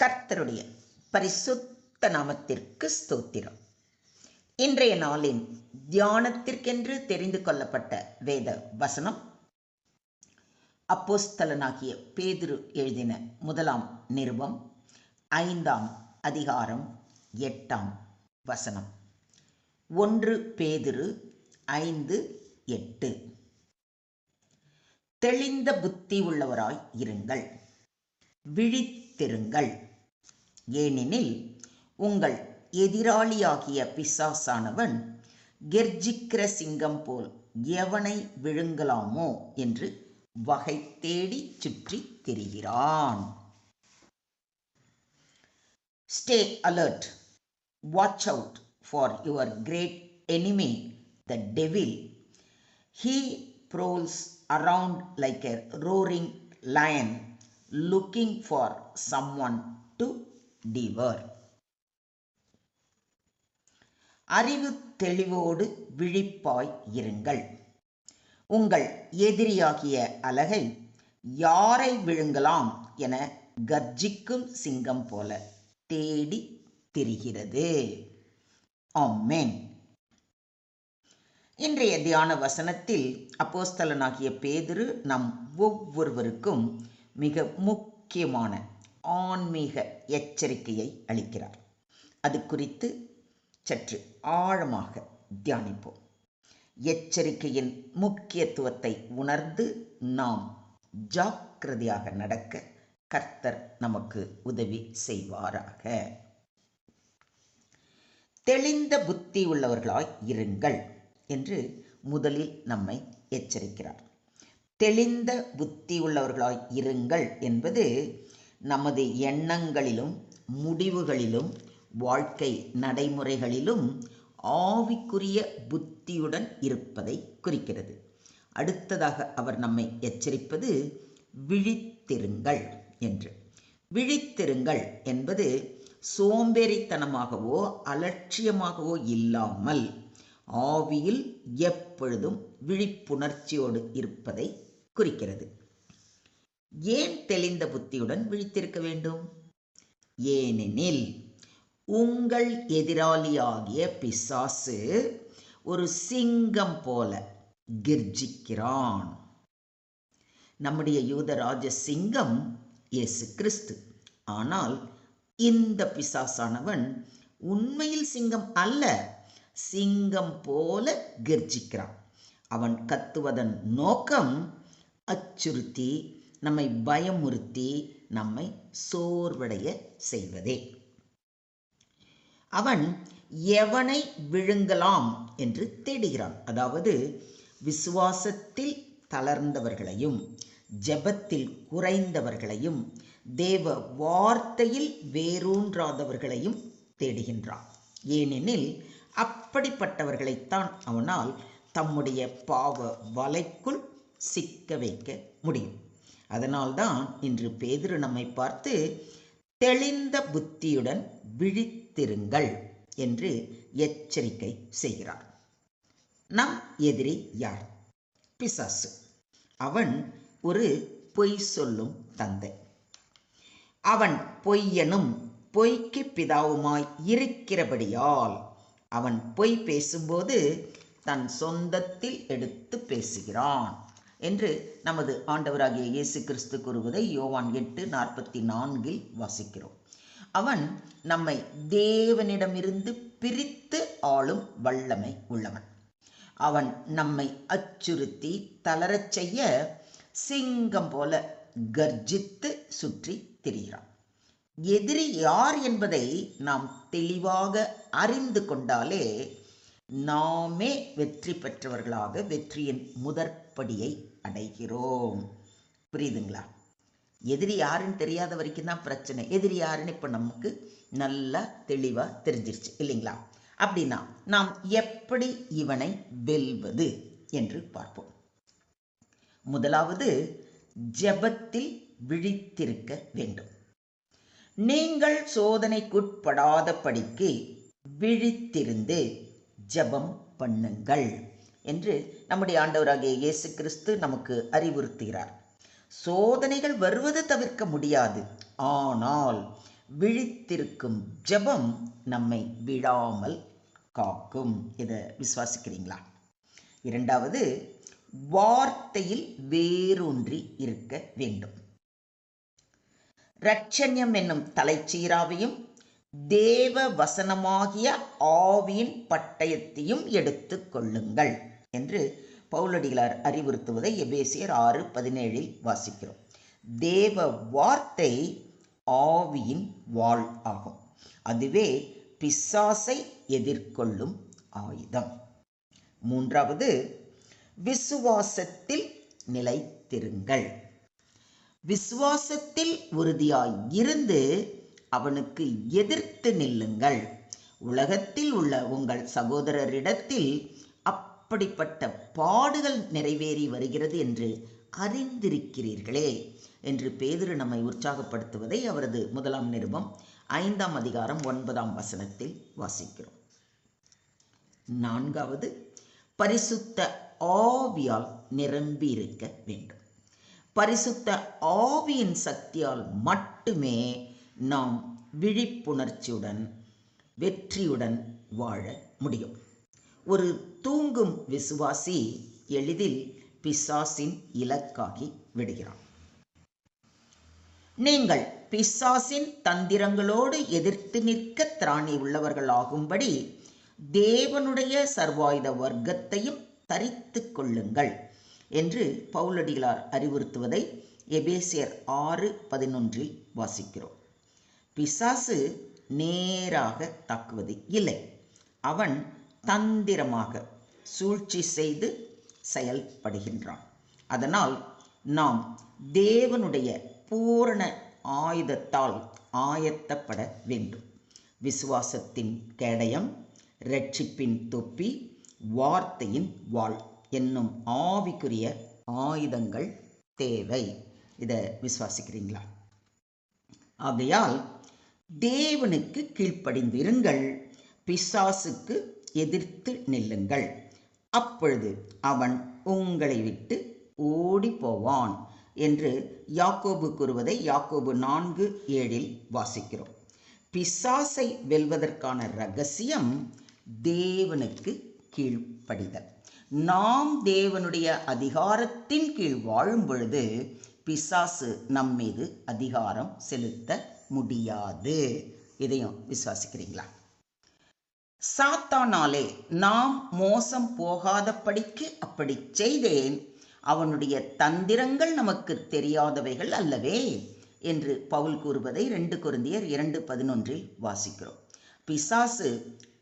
கர்த்தருடைய பரிசுத்த நாமத்திற்கு ஸ்தோத்திரம். இன்றைய நாளின் தியானத்திற்கென்று தெரிந்து கொள்ளப்பட்ட வேத வசனம் அப்போஸ்தலனாகிய பேதுரு எழுதின முதலாம் நிருபம் 5ஆம் அதிகாரம் 8ஆம் வசனம். 1 பேதுரு 5:8. தெளிந்த புத்தி உள்ளவராய் இருங்கள், விழித்திருங்கள், ஏனெனில் உங்கள் எதிராளியாகிய பிசாசானவன் கெர்ச்சிக்கிற சிங்கம் போல் எவனை விழுங்கலாமோ என்று வகை தேடி சுற்றி திரிகிறான். Stay alert. Watch out for your great enemy, the devil. He prowls around like a roaring lion, looking for someone to devour. அறிவு தெளிவோடு விழிப்பாய் இருங்கள். உங்கள் எதிரியாகிய அலகை யாரை விழுங்கலாம் என கர்ஜிக்கும் சிங்கம் போல தேடி திரிகிறது. ஆமென். இன்றைய தியான வசனத்தில் அப்போஸ்தலனாகிய பேதுரு நம் ஒவ்வொருவருக்கும் மிக முக்கியமான ஆன்மீக எச்சரிக்கையை அளிக்கிறார். அது குறித்து சற்று ஆழமாக தியானிப்போம். எச்சரிக்கையின் முக்கியத்துவத்தை உணர்ந்து நாம் ஜாக்கிரதையாக நடக்க கர்த்தர் நமக்கு உதவி செய்வாராக. தெளிந்த புத்தி உள்ளவர்களாய் இருங்கள் என்று முதலில் நம்மை எச்சரிக்கிறார். தெளிந்த புத்தி உள்ளவர்களாய் இருங்கள் என்பது நமது எண்ணங்களிலும் முடிவுகளிலும் வாழ்க்கை நடைமுறைகளிலும் ஆவிக்குரிய புத்தியுடன் இருப்பதை குறிக்கிறது. அடுத்ததாக அவர் நம்மை எச்சரிப்பது விழித்திருங்கள் என்று. விழித்திருங்கள் என்பது சோம்பேறித்தனமாகவோ அலட்சியமாகவோ இல்லாமல் ஆவியில் எப்பொழுதும் விழிப்புணர்ச்சியோடு இருப்பதை குறிக்கிறது. ஏன் தெளிந்த புத்தியுடன் விழித்திருக்க வேண்டும்? ஏனெனில் உங்கள் எதிராளியாகிய பிசாசு ஒரு சிங்கம் போல கெர்ச்சிக்கிறான். நம்முடைய யூதராஜ சிங்கம் இயேசு கிறிஸ்து. ஆனால் இந்த பிசாசானவன் உண்மையில் சிங்கம் அல்ல, சிங்கம் போல கெர்ச்சிக்கிறான். அவன் கத்துவதன் நோக்கம் அச்சுறுத்தி, நம்மை பயமுறுத்தி, நம்மை சோர்வடைய செய்வதே. அவன் எவனை விழுங்கலாம் என்று தேடுகிறான். அதாவது விசுவாசத்தில் தளர்ந்தவர்களையும் ஜெபத்தில் குறைந்தவர்களையும் தேவ வார்த்தையில் வேரூன்றாதவர்களையும் தேடுகின்றான். ஏனெனில் அப்படிப்பட்டவர்களைத்தான் அவனால் தம்முடைய பாவ வலைக்குள் சிக்க வைக்க முடியும். அதனால்தான் இன்று பேதுரு நம்மை பார்த்து தெளிந்த புத்தியுடன் விழித்திருங்கள் என்று எச்சரிக்கை செய்கிறார். நம் எதிரி யார்? பிசாசு. அவன் ஒரு பொய் சொல்லும் தந்தை. அவன் பொய்யனும் பொய்க்கு பிதாவுமாய் இருக்கிறபடியால் அவன் பொய் பேசும்போது தன் சொந்தத்தில் எடுத்து பேசுகிறான் என்று நமது ஆண்டவராகிய இயேசு கிறிஸ்து கூறுவதை யோவான் 8:44 வாசிக்கிறோம். அவன் நம்மை தேவனிடமிருந்து பிரித்து ஆளும் வல்லமை உள்ளவன். அவன் நம்மை அச்சுறுத்தி தளரச் செய்ய சிங்கம் போல கர்ஜித்து சுற்றி திரிகிறான். எதிரி யார் என்பதை நாம் தெளிவாக அறிந்து கொண்டாலே நாமே வெற்றி பெற்றவர்களாக வெற்றியின் முதற்படியை அடைகிறோம். புரியுதுங்களா? எதிரி யாருன்னு தெரியாத வரைக்கும் தான் பிரச்சனை. எதிரி யாருன்னு இப்போ நமக்கு நல்லா தெளிவாக தெரிஞ்சிருச்சு இல்லைங்களா? அப்படின்னா நாம் எப்படி இவனை வெல்வது என்று பார்ப்போம். முதலாவது, ஜெபத்தில் விழித்திருக்க வேண்டும். நீங்கள் சோதனைக்குட்படாதபடிக்கு விழித்திருந்து ஜெபம் பண்ணுங்கள் என்று நம்முடைய ஆண்டவராகிய இயேசு கிறிஸ்து நமக்கு அறிவுறுத்துகிறார். சோதனைகள் வருவது தவிர்க்க முடியாது, ஆனால் விழித்திருக்கும் ஜெபம் நம்மை விழாமல் காக்கும். இதை விசுவாசிக்கிறீங்களா? இரண்டாவது, வார்த்தையில் வேரூன்றி இருக்க வேண்டும். இரட்சண்யம் என்னும் தலைச்சீராவையும் தேவ வசனமாகிய ஆவியின் பட்டயத்தையும் எடுத்துக் கொள்ளுங்கள் என்று பவுலடிகளார் அறிவுறுத்துவதை எபேசியர் 6:17 வாசிக்கிறோம். தேவ வார்த்தை ஆவியின் வாள் ஆகும். அதுவே பிசாசை எதிர்கொள்ளும் ஆயுதம். மூன்றாவது, விசுவாசத்தில் நிலைத்திருங்கள். விசுவாசத்தில் உறுதியாய் இருந்து அவனுக்கு எதிர்த்து நில்லுங்கள். உலகத்தில் உள்ள உங்கள் சகோதரரிடத்தில் அப்படிப்பட்ட பாடுகள் நிறைவேறி வருகிறது என்று அறிந்திருக்கிறீர்களே என்று பேதுரு நம்மை உற்சாகப்படுத்துவதை அவரது 1 நிருபம் 5 அதிகாரம் 9 வாசிக்கிறோம். நான்காவது, பரிசுத்த ஆவியால் நிரம்பி இருக்க வேண்டும். பரிசுத்த ஆவியின் சக்தியால் மட்டுமே நாம் விழிப்புணர்ச்சியுடன் வெற்றியுடன் வாழ முடியும். ஒரு தூங்கும் விசுவாசி எளிதில் பிசாசின் இலக்காகி விடுகிறான். நீங்கள் பிசாசின் தந்திரங்களோடு எதிர்த்து நிற்க திராணி உள்ளவர்களாகும்படி தேவனுடைய சர்வாயுத வர்க்கத்தையும் தரித்து கொள்ளுங்கள் என்று பவுலடிகளார் அறிவுறுத்துவதை எபேசியர் 6:11 வாசிக்கிறோம். பிசாசு நேராக தாக்குவது இல்லை. அவன் தந்திரமாக சூழ்ச்சி செய்து செயல்படுகின்றான். அதனால் நாம் தேவனுடைய பூரண ஆயுதத்தால் ஆயத்தப்பட வேண்டும். விசுவாசத்தின் கேடயம், இரட்சிப்பின் தொப்பி, வார்த்தையின் வாள் என்னும் ஆவிக்குரிய ஆயுதங்கள் தேவை. இதை விசுவாசிக்கிறீங்களா? ஆகையால் தேவனுக்கு கீழ்ப்படிந்திருங்கள், பிசாசுக்கு எதிர்த்து நில்லுங்கள். அப்பொழுது அவன் உங்களை விட்டு ஓடி போவான் என்று யாக்கோபு கூறுவதை யாக்கோபு 4:7 வாசிக்கிறோம். பிசாசை வெல்வதற்கான இரகசியம் தேவனுக்கு கீழ்ப்படிதல். நாம் தேவனுடைய அதிகாரத்தின் கீழ் வாழும் பொழுது பிசாசு நம் மீது அதிகாரம் செலுத்த முடியாது. இதையும் விசுவாசிக்கிறீங்களா? சாத்தானாலே நாம் மோசம் போகாதபடிக்கு அப்படி செய்தேன், அவனுடைய தந்திரங்கள் நமக்கு தெரியாதவைகள் அல்லவே என்று பவுல் கூறுவதை 2 கொரிந்தியர் 2:11 வாசிக்கிறோம். பிசாசு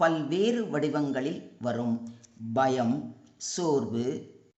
பல்வேறு வடிவங்களில் வரும். பயம், சோர்வு,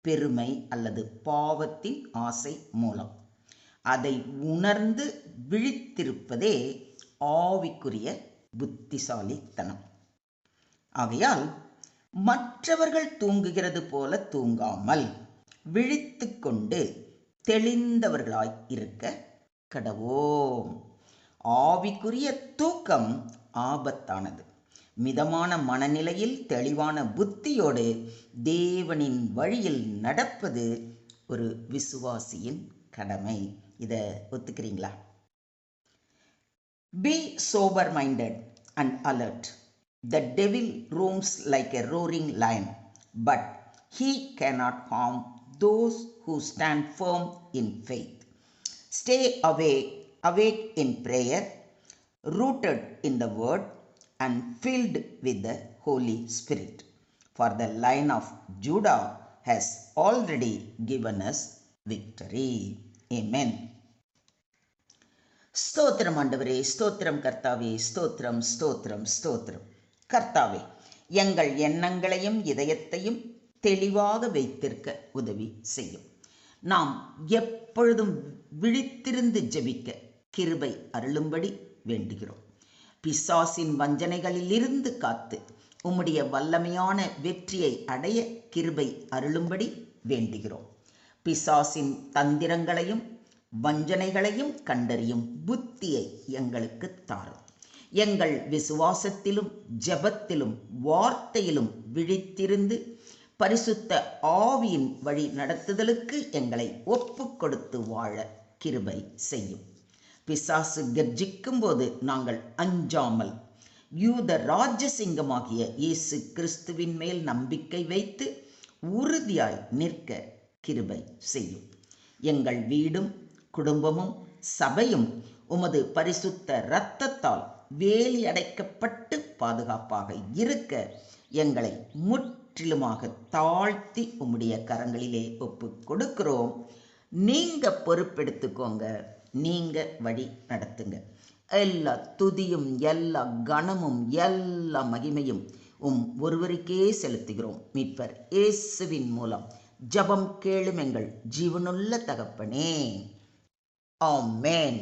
பெருமை அல்லது பாவத்தின் ஆசை மூலம். அதை உணர்ந்து விழித்திருப்பதே ஆவிக்குரிய புத்திசாலித்தனம். ஆகையால் மற்றவர்கள் தூங்குகிறது போல தூங்காமல் விழித்து கொண்டு தெளிந்தவர்களாய் இருக்க கடவோம். ஆவிக்குரிய தூக்கம் ஆபத்தானது. மிதமான மனநிலையில் தெளிவான புத்தியோடு தேவனின் வழியில் நடப்பது ஒரு விசுவாசியின் கடமை. இதை ஒத்துக்கிறீங்களா? Be sober minded and alert. The devil roams like a roaring lion, but he cannot harm those who stand firm in faith. Stay awake in prayer, rooted in the word and filled with the Holy Spirit. For the Lion of Judah has already given us victory. Amen. ஸ்தோத்திரம் ஆண்டவரே, ஸ்தோத்திரம் கர்த்தாவே, ஸ்தோத்திரம் ஸ்தோத்திரம் ஸ்தோத்திரம். கர்த்தாவே, எங்கள் எண்ணங்களையும் இதயத்தையும் தெளிவாக வைத்திருக்க உதவி செய்யும். நாம் எப்பொழுதும் விழித்திருந்து ஜெபிக்க கிருபை அருளும்படி வேண்டுகிறோம். பிசாசின் வஞ்சனைகளிலிருந்து காத்து உம்முடைய வல்லமையான வெற்றியை அடைய கிருபை அருளும்படி வேண்டுகிறோம். பிசாசின் தந்திரங்களையும் வஞ்சனைகளையும் கண்டறியும் புத்தியை எங்களுக்கு தாரும். எங்கள் விசுவாசத்திலும் ஜெபத்திலும் வார்த்தையிலும் விழித்திருந்து பரிசுத்த ஆவியின் வழி நடத்துதலுக்கு எங்களை ஒப்பு கொடுத்து வாழ கிருபை செய்யும். பிசாசு கர்ஜிக்கும் போது நாங்கள் அஞ்சாமல் யூத ராஜசிங்கமாகிய இயேசு கிறிஸ்துவின் மேல் நம்பிக்கை வைத்து உறுதியாய் நிற்க கிருபை செய்யும். எங்கள் வீடும் குடும்பமும் சபையும் உமது பரிசுத்த இரத்தத்தால் வேலி அடைக்கப்பட்டு பாதுகாப்பாக இருக்க எங்களை முற்றிலுமாக தாழ்த்தி உம்முடைய கரங்களிலே ஒப்பு கொடுக்கிறோம். நீங்க பொறுப்பெடுத்துக்கோங்க, நீங்க வழி நடத்துங்க. எல்லா துதியும் எல்லா கனமும் எல்லா மகிமையும் ஒருவருக்கே செலுத்துகிறோம். மீட்பர் இயேசுவின் மூலம் ஜெபம் கேளும் எங்கள் ஜீவனுள்ள தகப்பனே, ஆமென்.